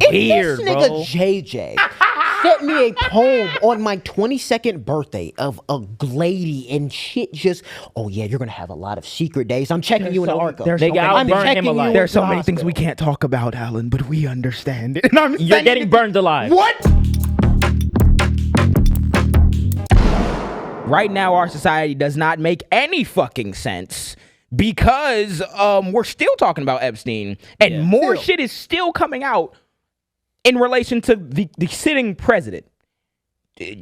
weird, If this bro. nigga JJ sent me a poem on my 22nd birthday of a lady and shit just, oh yeah, you're gonna have a lot of secret days. I'm checking you in the archive. Nigga, I'll burn him alive. There's so many things we can't talk about, Alan, but we understand it. And I'm You're saying getting burned alive. What? Right now, our society does not make any fucking sense because we're still talking about Epstein, and more shit is still coming out in relation to the sitting president.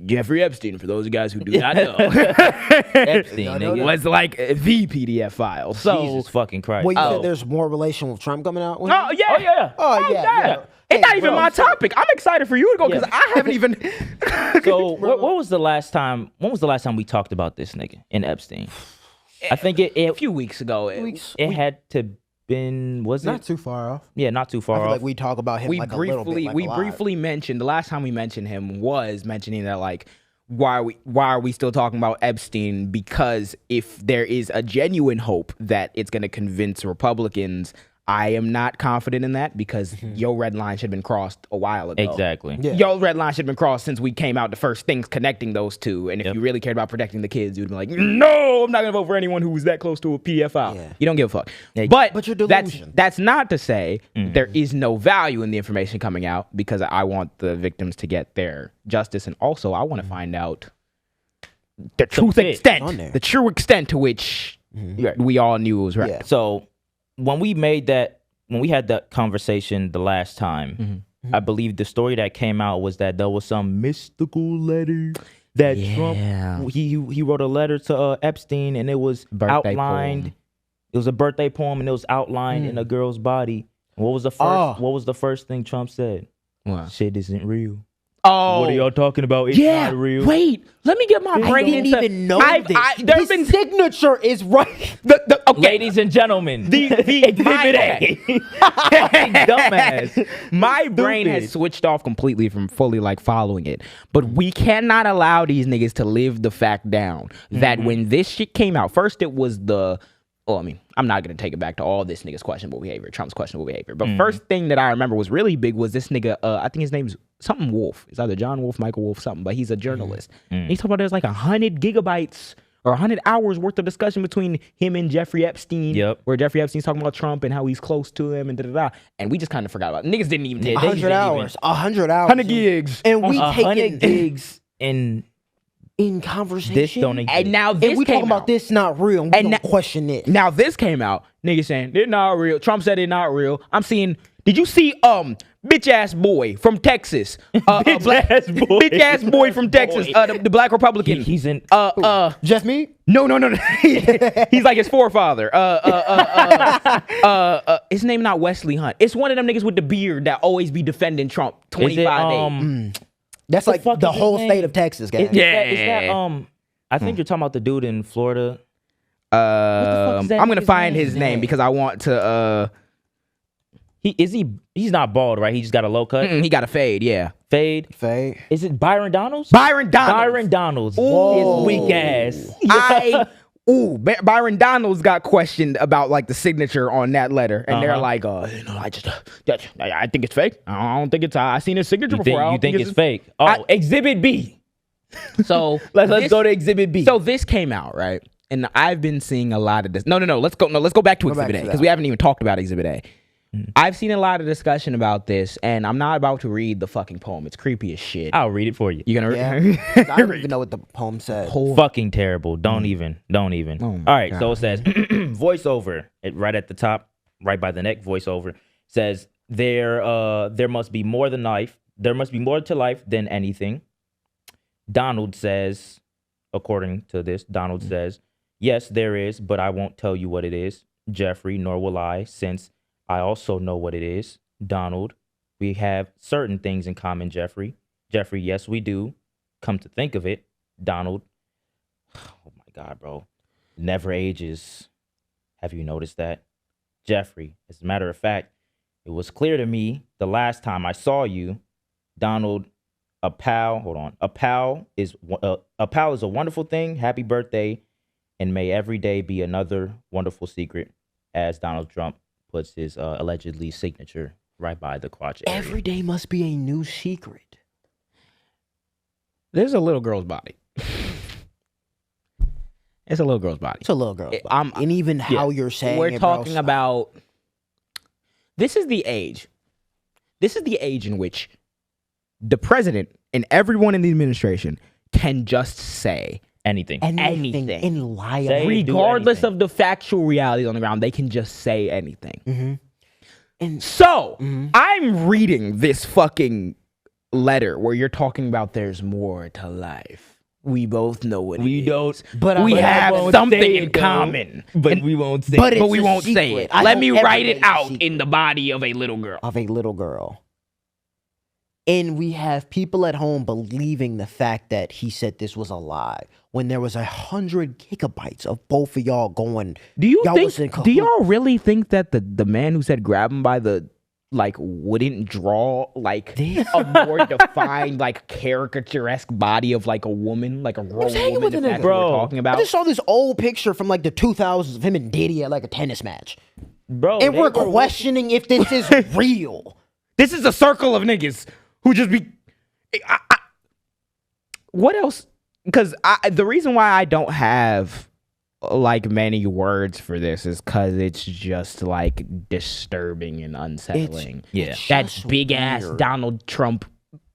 Jeffrey Epstein, for those guys who do not know, Epstein, nigga. was like the PDF file. So, Jesus fucking Christ. Well, you said there's more relation with Trump coming out? With oh him? yeah, Oh, yeah. It's not even my topic. I'm excited for you to go because I haven't even. So what was the last time? When was the last time we talked about this nigga in Epstein? I think a few weeks ago. It had to been Not too far off. Yeah, not too far I feel off. like we talk about him like a little bit. Like we briefly mentioned the last time we mentioned him was mentioning that like why are we still talking about Epstein? Because if there is a genuine hope that it's going to convince Republicans, I am not confident in that because your red line should have been crossed a while ago. Exactly. Yeah. Your red line should have been crossed since we came out the first things connecting those two. And if you really cared about protecting the kids, you'd be like, no, I'm not going to vote for anyone who was that close to a pedophile. Yeah. You don't give a fuck. Yeah. But you're delusion. that's not to say there is no value in the information coming out because I want the victims to get their justice. And also I want to find out the true extent, the true extent to which we all knew it was right. Yeah. So when we had that conversation the last time, I believe the story that came out was that there was some mystical letter that Trump he wrote a letter to Epstein, and it was outlined. Poem. It was a birthday poem, and it was outlined in a girl's body. What was the first? What was the first thing Trump said? What? Shit isn't real. Oh, What are y'all talking about? It's not real. Wait, let me get my brain I didn't into. even know this. There's His been signature is right. okay. Ladies and gentlemen, The Exhibit my, A. Dumbass. my brain has switched off completely from fully like following it. But we cannot allow these niggas to live the fact down that when this shit came out, first it was I'm not going to take it back to all this nigga's questionable behavior, Trump's questionable behavior. But first thing that I remember was really big was this nigga, I think his name's something Wolf. It's either John Wolf, Michael Wolf, something, but he's a journalist. He's talking about there's like 100 gigabytes or 100 hours worth of discussion between him and Jeffrey Epstein, where Jeffrey Epstein's talking about Trump and how he's close to him and da-da-da. And we just kind of forgot about it. Niggas didn't even take 100 hours. 100 hours. 100 gigs. And we 100 taking gigs in conversation. this don't exist. And now this And we came talking about out. this not real. And we don't question it. Now this came out. Niggas saying they're not real. Trump said they're not real. I'm seeing. Did you see bitch ass boy from Texas? Bitch ass boy from Texas. The black Republican. He's in. Just me? No. He's like his forefather. His name not Wesley Hunt. It's one of them niggas with the beard that always be defending Trump 25 days. That's like fuck the is his whole name? state of Texas, guys. Is that I think you're talking about the dude in Florida. fuck is that I'm gonna nigga's find name? his name because I want to. He's not bald, right? He just got a low cut. He got a fade. Yeah. Fade. Fade. Is it Byron Donalds? Byron Donalds. Byron Donalds. Ooh. His weak ass. Byron Donalds got questioned about like the signature on that letter, and they're like, I think it's fake. I don't think it's. I seen his signature before. You think it's fake? Oh, Exhibit B. So let's go to Exhibit B. So this came out, right? And I've been seeing a lot of this. No. Let's go back to Exhibit A because we haven't even talked about Exhibit A. I've seen a lot of discussion about this, and I'm not about to read the fucking poem. It's creepy as shit. I'll read it for you. You gonna read? I don't even know what the poem says. Fucking terrible. Don't even. All right. So it says voiceover right at the top, right by the neck. Voiceover says there must be more than life. There must be more to life than anything. Donald says, according to this, Donald says, yes, there is, but I won't tell you what it is. Jeffrey, nor will I, since I also know what it is. Donald, we have certain things in common, Jeffrey. Jeffrey, yes, we do. Come to think of it, Donald. Oh my God, bro. Never ages. Have you noticed that? Jeffrey, as a matter of fact, it was clear to me the last time I saw you, Donald, a pal is a wonderful thing. Happy birthday. And may every day be another wonderful secret, as Donald Trump puts his allegedly signature right by the crotch area. Every day must be a new secret. There's a little girl's body. It's a little girl's body. It's a little girl's body. And even how you're saying we're it, talking bro, about. This is the age. This is the age in which the president and everyone in the administration can just say anything. anything and lie about it. Regardless of the factual realities on the ground, they can just say anything. Mm-hmm. And so I'm reading this fucking letter where you're talking about there's more to life. We both know what we it don't, is. But we have something in common. But we won't say but it. we won't say it. Let me write it out in the body of a little girl. And we have people at home believing the fact that he said this was a lie when there was 100 gigabytes of both of y'all going. Do y'all really think that the man who said grab him by the wouldn't draw a more defined caricaturesque body of a woman, a grown woman, if that's what we're talking about? I just saw this old picture from the 2000s of him and Diddy at a tennis match. Bro, and we're questioning if this is real. This is a circle of niggas who just be... What else? Because the reason why I don't have many words for this is because it's just disturbing and unsettling. That big ass Donald Trump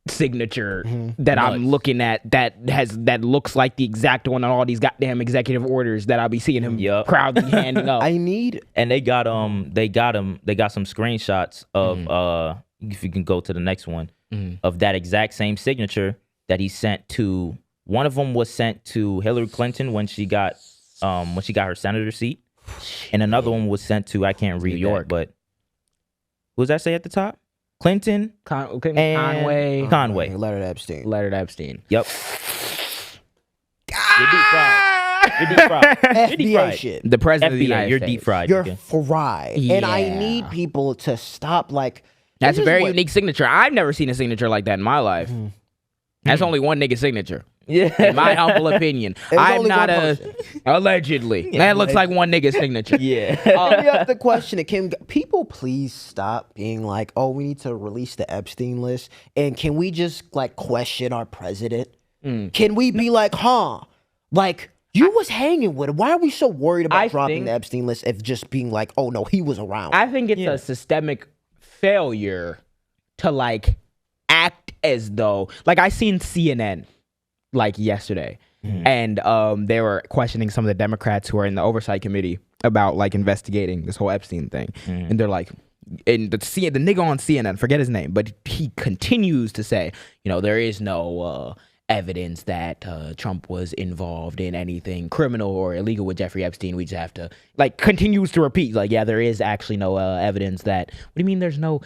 signature that I'm looking at that looks like the exact one on all these goddamn executive orders that I'll be seeing him proudly handing up. And they got some screenshots of if you can go to the next one of that exact same signature that he sent to. One of them was sent to Hillary Clinton when she got her senator seat, and another one was sent to, I can't read New York, but what does that say at the top? Clinton, Conway. Letter to Epstein. Yep. You're deep fried. FBI shit. The president of the FBI, United you're States. deep fried. You're fried. Yeah. And I need people to stop That's a very unique signature. I've never seen a signature like that in my life. That's only one nigga signature. Yeah. In my humble opinion. I'm not allegedly. That looks like one nigga's signature. Yeah. We have to question it. Can people please stop being oh, we need to release the Epstein list? And can we just question our president? Can we be you was hanging with him. Why are we so worried about dropping the Epstein list if just being oh no, he was around? I think it's a systemic failure to act as though I seen CNN yesterday, and they were questioning some of the Democrats who are in the oversight committee about investigating this whole Epstein thing, and they're and the nigga on CNN, forget his name, but he continues to say, there is no evidence that Trump was involved in anything criminal or illegal with Jeffrey Epstein. We just have to continues to repeat there is actually no evidence that. What do you mean there's no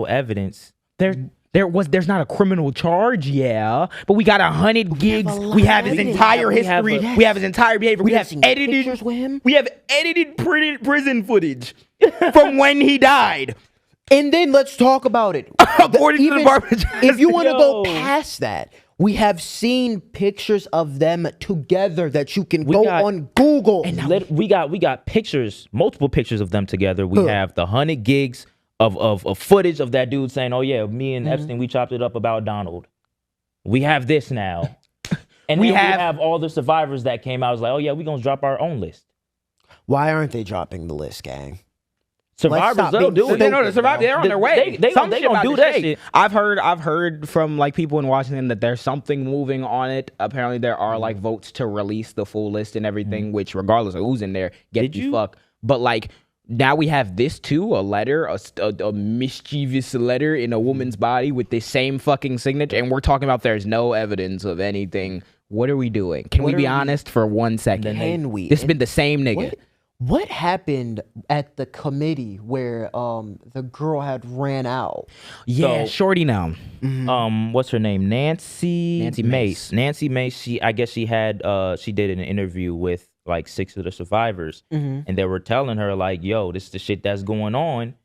evidence? There's not a criminal charge, but we got 100 gigs. We have his entire history. We have his entire behavior. We have edited pictures with him. We have edited prison footage from when he died. And then let's talk about it. According to the Department of Justice. If you want to go past that, we have seen pictures of them together that you can go on Google. And we got pictures, multiple pictures of them together. We have the 100 gigs of footage of that dude saying, "Oh yeah, me and Epstein, we chopped it up about Donald." We have this now, and we have all the survivors that came out. It was "Oh yeah, we gonna drop our own list." Why aren't they dropping the list, gang? Survivors, they'll do it. The survivors, they're on their way. They gonna do that shit. I've heard from people in Washington that there's something moving on it. Apparently, there are votes to release the full list and everything. Which, regardless of who's in there, get the fuck. But now we have this too, a letter, a mischievous letter in a woman's body with the same fucking signature, and we're talking about there's no evidence of anything. What are we doing? Can we be honest for 1 second? This has been the same nigga. What happened at the committee where the girl had ran out? Yeah, shorty now. What's her name? Nancy Mace. Nancy Mace. She did an interview with 6 of the survivors, and they were telling her yo, this is the shit that's going on,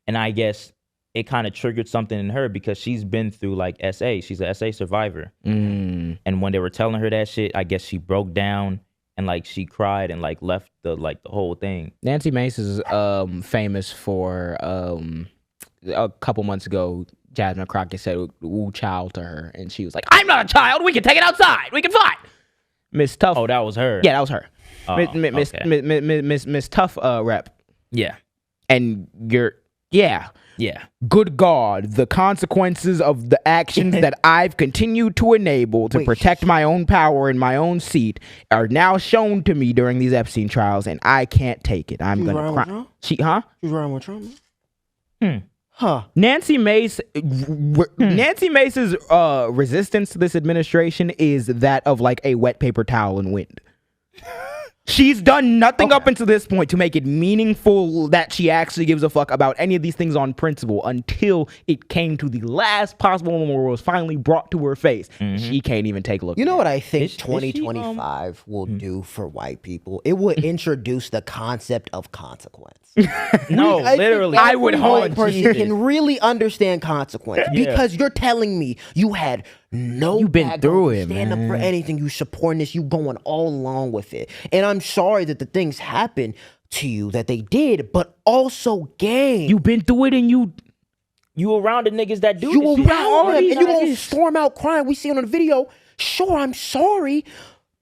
and I guess it kind of triggered something in her because she's been through SA. She's an SA survivor, and when they were telling her that shit, I guess she broke down and she cried and left the whole thing. Nancy Mace is famous for a couple months ago, Jasmine Crockett said "woo child" to her, and she was like, "I'm not a child. We can take it outside. We can fight." Miss Tough. Oh, that was her. Yeah, that was her. Oh, Miss Tough rep. Yeah. And Yeah. good God, the consequences of the actions that I've continued to enable to protect my own power and my own seat are now shown to me during these Epstein trials, and I can't take it. I'm gonna cry. She's riding with Trump. Nancy Mace's resistance to this administration is that of like a wet paper towel in wind. She's done nothing up until this point to make it meaningful that she actually gives a fuck about any of these things on principle until it came to the last possible moment where it was finally brought to her face. She can't even take a look. You know what I think 2025 will do for white people? It will introduce the concept of consequence. No, literally. I would hope white person can really understand consequence because you're telling me you had you've been through it, stand up for anything, you supporting this, you going all along with it. And I'm sorry that the things happened to you that they did, but also gang. You've been through it and you around the niggas that do You this. around them and you gonna storm out crying. We see it on the video. Sure, I'm sorry.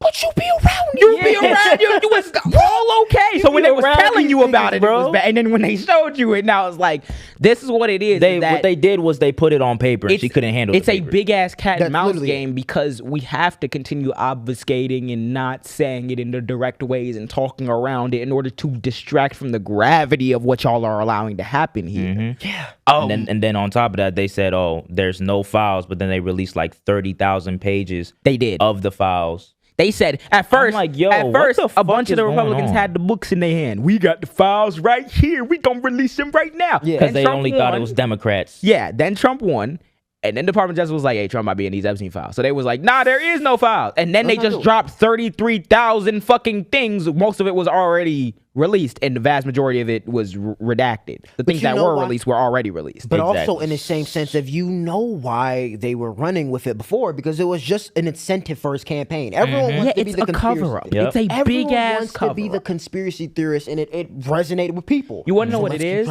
But you be around You be around you was all okay. So when they was telling you about it, it was bad. And then when they showed you it, now it's like, this is what it is. What they did was they put it on paper and she couldn't handle it. It's a big ass cat and mouse game because we have to continue obfuscating and not saying it in the direct ways and talking around it in order to distract from the gravity of what y'all are allowing to happen here. Yeah. And then on top of that, they said, oh, there's no files, but then they released like 30,000 pages They did. of the files. They said at first, like, yo, a bunch of the Republicans had the books in their hand. We got the files right here. We gonna release them right now. Yeah, because they only thought it was Democrats. Yeah, then Trump won. And then the Department of Justice was like, hey, Trump might be in these Epstein files. So they was like, nah, there is no files. And then they just dropped 33,000 fucking things. Most of it was already released, and the vast majority of it was redacted. The things that were released were already released. But also in the same sense of you know why they were running with it before, because it was just an incentive for his campaign. Everyone wants to be the cover-up. It's a big ass cover-up. To be the conspiracy theorist, and it resonated with people. You want to know what it is?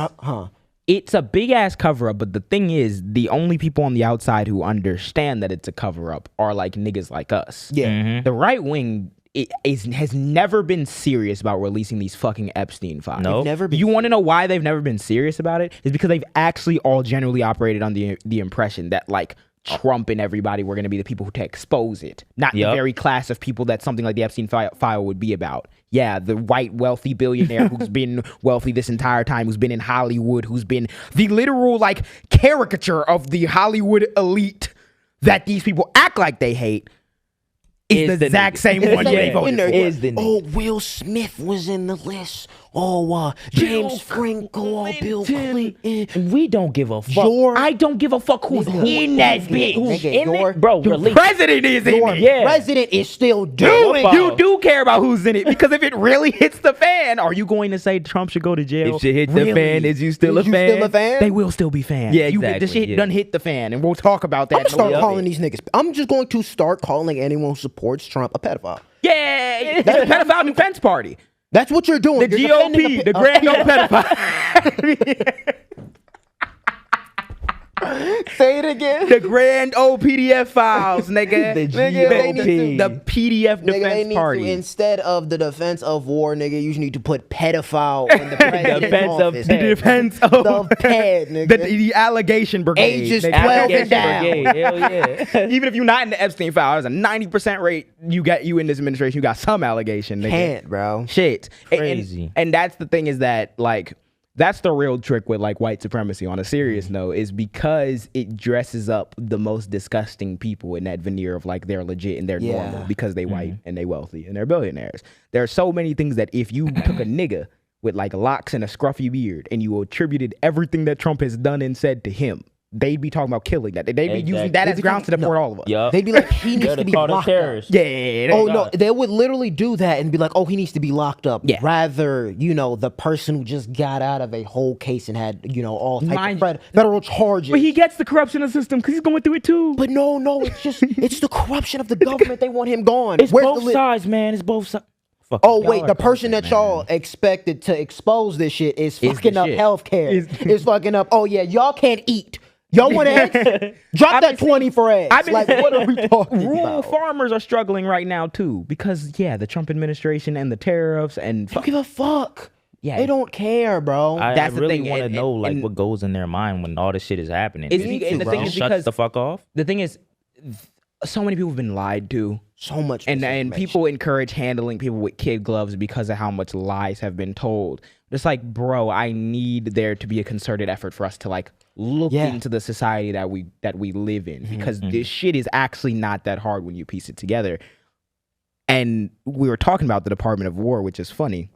It's a big ass cover up, but the thing is, the only people on the outside who understand that it's a cover up are like niggas like us. Yeah. The right wing has never been serious about releasing these fucking Epstein files. No. You want to know why they've never been serious about it? It's because they've actually all generally operated on the impression that like Trump and everybody were going to be the people who to expose it, not the very class of people that something like the Epstein file would be about. Yeah, the white wealthy billionaire who's been wealthy this entire time, who's been in Hollywood, who's been the literal like caricature of the Hollywood elite that these people act like they hate. Is the exact same one they voted for. Oh, Will Smith was in the list. Oh, James Franco, Bill Clinton. We don't give a fuck. I don't give a fuck who's in that bitch. Bro, the president is in it. Yeah. President is still doing it. You do care about who's in it, because if it really hits the fan, are you going to say Trump should go to jail? If shit hit the fan, is you still a fan? They will still be fans. Yeah, exactly. The shit done hit the fan, and we'll talk about that. I'm start calling these niggas. I'm just going to start calling anyone who supports Trump a pedophile. Yeah, that's a pedophile defense party. That's what you're doing. The GOP, the Grand Old Pedophile. Say it again. The Grand Old PDF files, nigga. The GOP. The PDF defense party. Instead of the defense of war, nigga, you need to put pedophile in the president's office. The defense of the ped, nigga. The allegation brigade. Ages 12 and down. Hell yeah. Even if you're not in the Epstein file, there's a 90% rate you in this administration, you got some allegation, nigga. Can't, bro. Shit. Crazy. And that's the thing, is that like, that's the real trick with like white supremacy on a serious note, is because it dresses up the most disgusting people in that veneer of like they're legit and they're normal because they white and they wealthy and they're billionaires. There are so many things that if you took a nigga with like locks and a scruffy beard and you attributed everything that Trump has done and said to him, they'd be talking about killing that. They'd be using that as grounds to deport all of us. Yep. They'd be like, he needs to be locked up. Yeah. Oh, no, they would literally do that and be like, oh, he needs to be locked up. Yeah. Rather, the person who just got out of a whole case and had, all types of federal charges. But he gets the corruption of the system because he's going through it too. But no, it's just, it's the corruption of the government. They want him gone. It's both sides, man. It's both sides. Fuck. Oh Y'all wait, are the person crazy, that y'all expected to expose this shit is the fucking up shit. healthcare. Is fucking up. Oh yeah, y'all can't eat. Y'all want eggs? Drop I've that been 20 for eggs. I've been Like, what are we talking Rural about? farmers are struggling right now too because the Trump administration and the tariffs and They don't give a fuck. Yeah. They don't care, bro. I That's the really thing, want to and- know like and- what goes in their mind when all this shit is happening. It's dude. be- and the bro. thing is Shuts because the fuck off. the thing is, so many people have been lied to, So much. and misinformation. people encourage handling people with kid gloves because of how much lies have been told. It's like, bro, I need there to be a concerted effort for us to like look Yeah. into the society that we live in because this shit is actually not that hard when you piece it together. And we were talking about the Department of War, which is funny.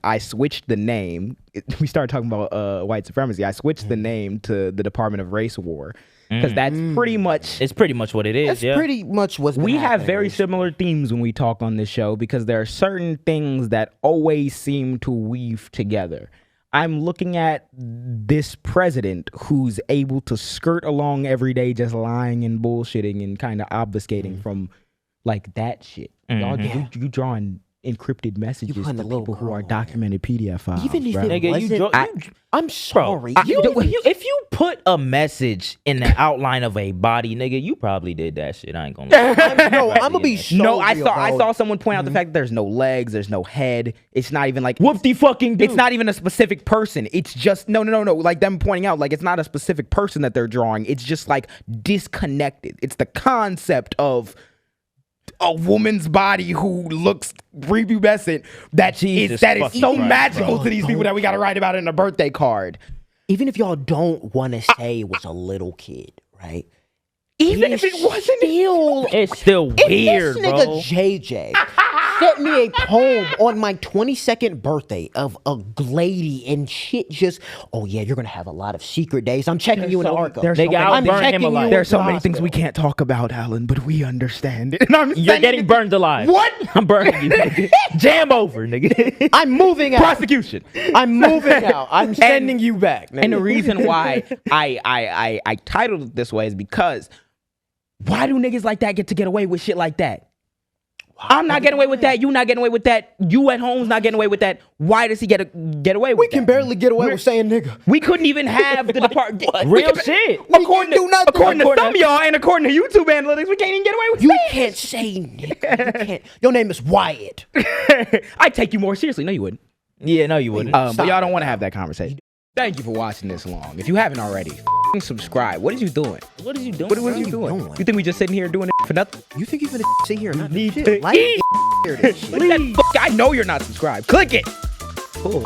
I switched the name. We started talking about white supremacy. I switched the name to the Department of Race War because that's pretty much. It's pretty much what it is. That's yeah. pretty much what's been We have happening very recently. similar themes when we talk on this show because there are certain things that always seem to weave together. I'm looking at this president who's able to skirt along every day just lying and bullshitting and kind of obfuscating from like that shit. Y'all, you drawing encrypted messages to putting a little people who are girl on documented PDF files. Even if bro. it Nigga, you wasn't, I'm sorry. If you put a message in the outline of a body, nigga, you probably did that shit. I ain't gonna lie. No, I'm gonna be so No, I real, saw bro. someone point out the fact that there's no legs, there's no head. It's not even like Whoop-de fucking do. It's not even a specific person. It's just no. Like them pointing out, like it's not a specific person that they're drawing. It's just like disconnected. It's the concept of a woman's body who looks prepubescent that is Jesus so fucking Christ, magical bro. to these people that we got to write about it in a birthday card. Even if y'all don't want to say it was a little kid, right? Even if it wasn't. still, It's still if weird, this nigga bro. JJ sent me a poem on my 22nd birthday of a lady and shit just, oh yeah, you're gonna have a lot of secret days. I'm checking you in the archive. Nigga, I'll I'm burn him checking alive. you There's so in the many things we hospital. can't talk about, Alan, but we understand it. And I'm You're sending getting it- burned alive. What? I'm burning you. Nigga. Jam over, nigga. I'm moving out. Prosecution. I'm moving out. I'm sending you back. And the nigga. reason why I titled it this way is because why do niggas like that get to get away with shit like that? I'm not getting away with that. You not getting away with that. You at home's not getting away with that. Why does he get away with We that? can barely get away with saying nigga. We couldn't even have the department. Real shit. According do nothing. according to According some of y'all and according to YouTube analytics, we can't even get away with You saying can't say nigga. You can't. Your name is Wyatt. it. I take you more seriously. No, you wouldn't. Yeah, no, you wouldn't. But y'all don't want to have that conversation. Thank you for watching this long. If you haven't already, subscribe. What is you doing? What is you doing? What are you doing? doing? You think we just sitting here doing it for nothing? You think you're gonna sit here and not do Need shit? to Like, eat. hear this shit. Click that I know you're not subscribed. Click it. Cool.